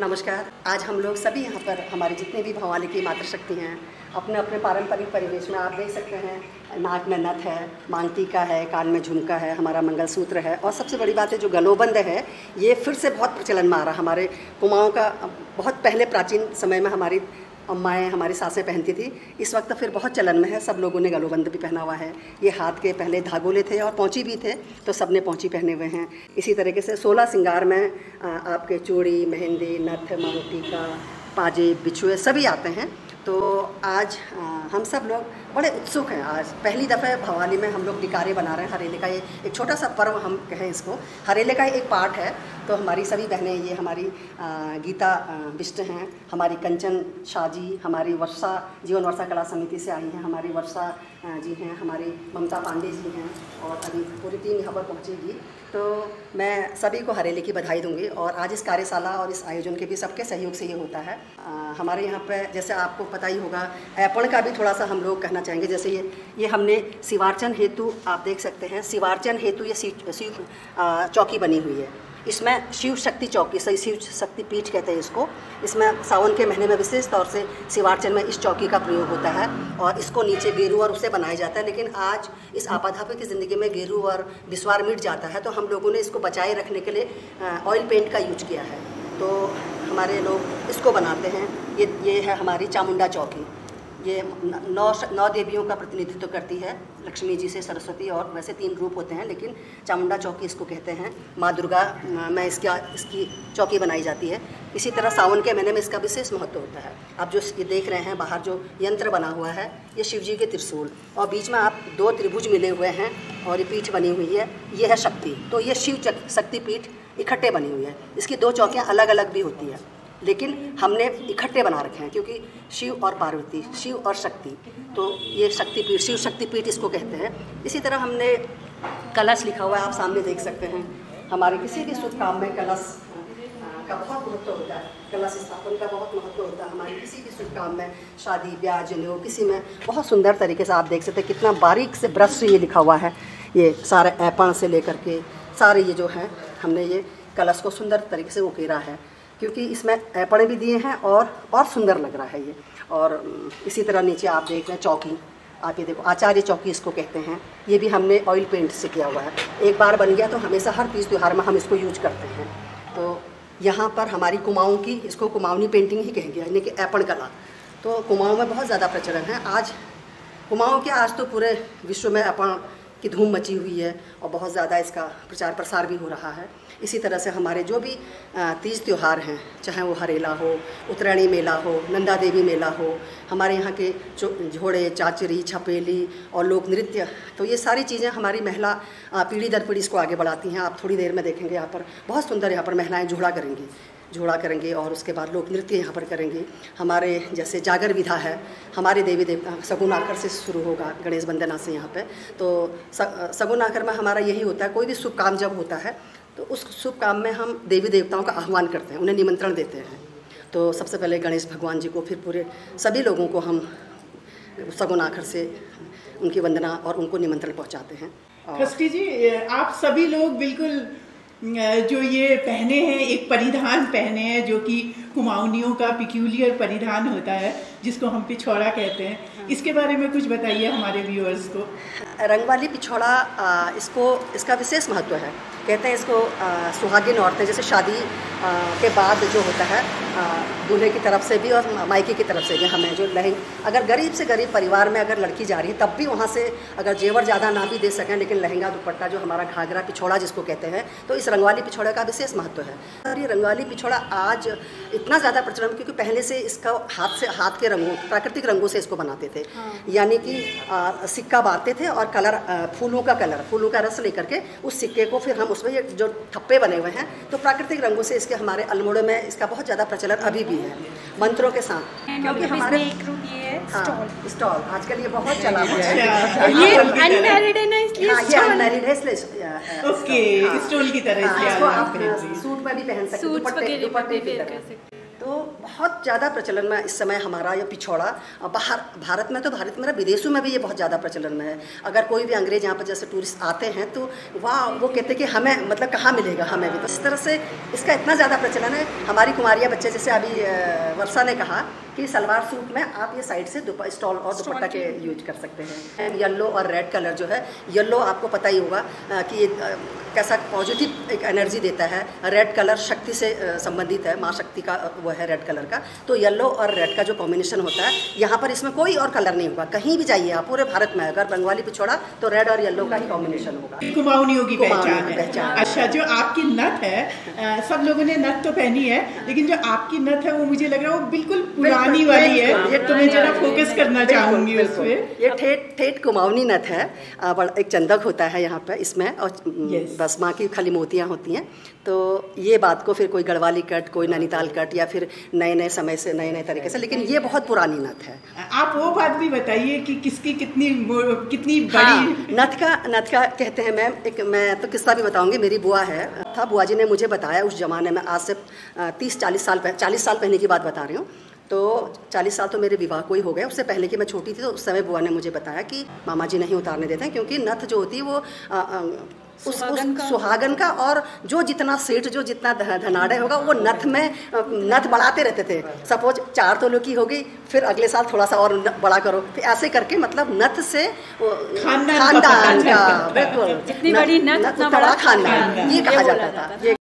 नमस्कार। आज हम लोग सभी यहाँ पर हमारे जितने भी भवानी की मातृशक्ति हैं अपने अपने पारंपरिक परिवेश में आप देख सकते हैं। नाक में नथ है, मांग टीका है, कान में झुमका है, हमारा मंगलसूत्र है और सबसे बड़ी बात है जो गलोबंद है ये फिर से बहुत प्रचलन में आ रहा। हमारे कुमाऊँ का बहुत पहले प्राचीन समय में हमारी अम्माएँ हमारी सासें पहनती थी, इस वक्त फिर बहुत चलन में है। सब लोगों ने गलोबंद भी पहना हुआ है। ये हाथ के पहले धागोले थे और पौंची भी थे तो सब ने पौंची पहने हुए हैं। इसी तरीके से 16 श्रृंगार में आपके चूड़ी, मेहंदी, नथ, मांग टीका, पाजे, बिछुए सभी आते हैं। तो आज हम सब लोग बड़े उत्सुक हैं। आज पहली दफ़े भवानी में हम लोग डिकारे बना रहे हैं। हरेले का ये एक छोटा सा पर्व हम कहें इसको, हरेले का एक पार्ट है। तो हमारी सभी बहनें, ये हमारी गीता बिष्ट हैं, हमारी कंचन शाह जी, हमारी वर्षा जीवन वर्षा कला समिति से आई हैं, हमारी वर्षा जी हैं, हमारी ममता पांडे जी हैं और अभी पूरी टीम यहाँ पर पहुँचेगी। तो मैं सभी को हरेले की बधाई दूंगी। और आज इस कार्यशाला और इस आयोजन के भी सबके सहयोग से ये होता है। हमारे यहाँ पे जैसे आपको पता ही होगा, ऐपण का भी थोड़ा सा हम लोग कहना चाहेंगे। जैसे ये हमने शिवार्चन हेतु, आप देख सकते हैं, शिवार्चन हेतु ये शिव चौकी बनी हुई है। इसमें शिव शक्ति चौकी, सही शिव शक्ति पीठ कहते हैं इसको। इसमें सावन के महीने में विशेष तौर से शिवार्चन में इस चौकी का प्रयोग होता है और इसको नीचे गेरू और उससे बनाया जाता है। लेकिन आज इस आपाधापी की ज़िंदगी में गेरू और विस्वार मिट जाता है, तो हम लोगों ने इसको बचाए रखने के लिए ऑयल पेंट का यूज किया है। तो हमारे लोग इसको बनाते हैं। ये है हमारी चामुंडा चौकी। ये नौ देवियों का प्रतिनिधित्व करती है, लक्ष्मी जी से सरस्वती, और वैसे 3 रूप होते हैं लेकिन चामुंडा चौकी इसको कहते हैं। माँ दुर्गा में इसकी चौकी बनाई जाती है। इसी तरह सावन के महीने में इसका विशेष महत्व होता है। आप जो ये देख रहे हैं बाहर जो यंत्र बना हुआ है, ये शिव जी के त्रिशूल और बीच में आप 2 त्रिभुज मिले हुए हैं और ये पीठ बनी हुई है, ये है शक्ति। तो ये शिव शक्ति पीठ इकट्ठे बनी हुई है। इसकी 2 चौकियाँ अलग अलग भी होती है लेकिन हमने इकट्ठे बना रखे हैं क्योंकि शिव और पार्वती, शिव और शक्ति, तो ये शक्तिपीठ, शिव शक्तिपीठ इसको कहते हैं। इसी तरह हमने कलश लिखा हुआ है, आप सामने देख सकते हैं। हमारे किसी भी शुभ काम में कलश का बहुत महत्व होता है, कलश स्थापन का बहुत महत्व होता है। हमारे किसी भी शुभ काम में, शादी, ब्याह, जनेऊ, किसी में बहुत सुंदर तरीके से आप देख सकते हैं कितना बारीक से ब्रश से ये लिखा हुआ है। ये सारे ऐपण से लेकर के सारे ये जो है, हमने ये कलश को सुंदर तरीके से उकेरा है क्योंकि इसमें ऐपड़े भी दिए हैं और सुंदर लग रहा है ये। और इसी तरह नीचे आप देख रहे हैं चौकी, आप ये देखो, आचार्य चौकी इसको कहते हैं। ये भी हमने ऑयल पेंट से किया हुआ है। एक बार बन गया तो हमेशा हर तीज त्यौहार में हम इसको यूज करते हैं। तो यहाँ पर हमारी कुमाऊँ की, इसको कुमाऊनी पेंटिंग ही कहेंगे, यानी कि ऐपण कला। तो कुमाऊँ में बहुत ज़्यादा प्रचलन है। आज कुमाऊँ के आज तो पूरे विश्व में ऐपण की धूम मची हुई है और बहुत ज़्यादा इसका प्रचार प्रसार भी हो रहा है। इसी तरह से हमारे जो भी तीज त्यौहार हैं, चाहे वो हरेला हो, उत्तरायणी मेला हो, नंदा देवी मेला हो, हमारे यहाँ के झोड़े, चाचरी, छपेली और लोक नृत्य, तो ये सारी चीज़ें हमारी महिला पीढ़ी दर पीढ़ी इसको आगे बढ़ाती हैं। आप थोड़ी देर में देखेंगे यहाँ पर बहुत सुंदर, यहाँ पर महिलाएँ झोड़ा करेंगे और उसके बाद लोक नृत्य यहाँ पर करेंगे। हमारे जैसे जागर विधा है, हमारे देवी देवता सगुन आखर से शुरू होगा, गणेश वंदना से यहाँ पे। तो सगुन आखर में हमारा यही होता है, कोई भी शुभ काम जब होता है तो उस शुभ काम में हम देवी देवताओं का आह्वान करते हैं, उन्हें निमंत्रण देते हैं। तो सबसे पहले गणेश भगवान जी को, फिर पूरे सभी लोगों को हम सगुन आखर से उनकी वंदना और उनको निमंत्रण पहुँचाते हैं। ट्रस्टी जी, आप सभी लोग बिल्कुल जो ये पहने हैं, एक परिधान पहने हैं जो कि कुमाऊनियों का पिक्यूलियर परिधान होता है, जिसको हम पिछौड़ा कहते हैं। इसके बारे में कुछ बताइए हमारे व्यूअर्स को। रंगवाली पिछौड़ा, इसका विशेष महत्व है। कहते हैं इसको सुहागिन औरतें, जैसे शादी के बाद जो होता है दूल्हे की तरफ से भी और मायके की तरफ से भी, हमें जो अगर गरीब से गरीब परिवार में अगर लड़की जा रही है तब भी वहाँ से अगर जेवर ज़्यादा ना भी दे सकें, लेकिन लहंगा दुपट्टा जो हमारा घाघरा पिछौड़ा जिसको कहते हैं, तो इस रंगवाली पिछौड़े का विशेष महत्व है। और ये रंगवाली पिछौड़ा आज इतना ज़्यादा प्रचलन क्योंकि पहले से इसका हाथ के रंगों, प्राकृतिक रंगों से इसको बनाते थे। यानी कि सिक्का बांधते थे और कलर, फूलों का रस लेकर के उस सिक्के को फिर हम उसमें ये जो ठप्पे बने हुए हैं, तो प्राकृतिक रंगों से इसके हमारे अल्मोड़े में इसका बहुत ज़्यादा प्रचलन अभी भी है, मंत्रों के साथ। क्योंकि हमारे स्टॉल आजकल ये बहुत चला हुआ है। ये अनमैरिड है ना, इसलिए ये अनमैरिड है इसलिए ओके, स्टॉल की तरह इसको आप सूट में भी पहन सकते हैं, दुपट्टे भी कर सकते हैं। तो तो बहुत ज़्यादा प्रचलन में इस समय हमारा ये पिछौड़ा बाहर भारत में, तो भारत में विदेशों में भी ये बहुत ज़्यादा प्रचलन में है। अगर कोई भी अंग्रेज यहाँ पर जैसे टूरिस्ट आते हैं तो वाह, वो कहते हैं कि हमें मतलब कहाँ मिलेगा, हमें भी। तो इस तरह से इसका इतना ज़्यादा प्रचलन है। हमारी कुमारिया बच्चे जैसे अभी वर्षा ने कहा कि सलवार सूट में आप ये साइड से स्टॉल और दुपट्टा के यूज कर सकते हैं। येलो और रेड कलर जो है, येलो आपको पता ही होगा कि ये कैसा पॉजिटिव एक एनर्जी देता है। रेड कलर शक्ति से संबंधित है, माँ शक्ति का वो है रेड कलर का। तो येलो और रेड का जो कॉम्बिनेशन होता है, यहाँ पर इसमें कोई और कलर नहीं होगा। कहीं भी जाइए आप पूरे भारत में, अगर बंगाली पिछोड़ा तो रेड और येलो का ही कॉम्बिनेशन होगा। कुमाऊनियों की पहचान है। अच्छा, जो आपकी नथ है, सब लोगों ने नथ तो पहनी है, लेकिन जो आपकी नथ है वो मुझे लग रहा है वो बिल्कुल पुरानी वाली है। ये तो मैं जरा फोकस करना चाहूंगी उस पे। ये ठेठ कुमाऊनी नथ है। एक चंदक होता है यहाँ पे इसमें, और बस माँ की खाली मोतियाँ होती हैं। तो ये बात को फिर कोई गढ़वाली कट, कोई नैनीताल कट, या फिर नए नए समय से नए नए तरीके से, लेकिन ये बहुत पुरानी नथ है। आप वो बात भी बताइए कि किसकी कितनी बड़ी। हाँ, नथ का कहते हैं मैम। मैं तो किस्सा भी बताऊंगी। मेरी बुआ है था, बुआ जी ने मुझे बताया उस जमाने में, आज से 30-40 साल पहले की बात बता रही हूँ। तो 40 साल तो मेरे विवाह को ही हो गए। उससे पहले कि मैं छोटी थी, तो उस समय बुआ ने मुझे बताया कि मामा जी नहीं उतारने देते हैं, क्योंकि नथ जो होती है वो उस सुहागन का, और जो जितना सेठ, जो जितना धनाढ़ होगा, वो नथ बढ़ाते रहते थे। सपोज 4 तोलों की होगी, फिर अगले साल थोड़ा सा और बड़ा करो, फिर ऐसे करके मतलब नथ से खानदान का, बिल्कुल जितनी बड़ी नथ उतना बड़ा खानदान, ये कहा जाता था।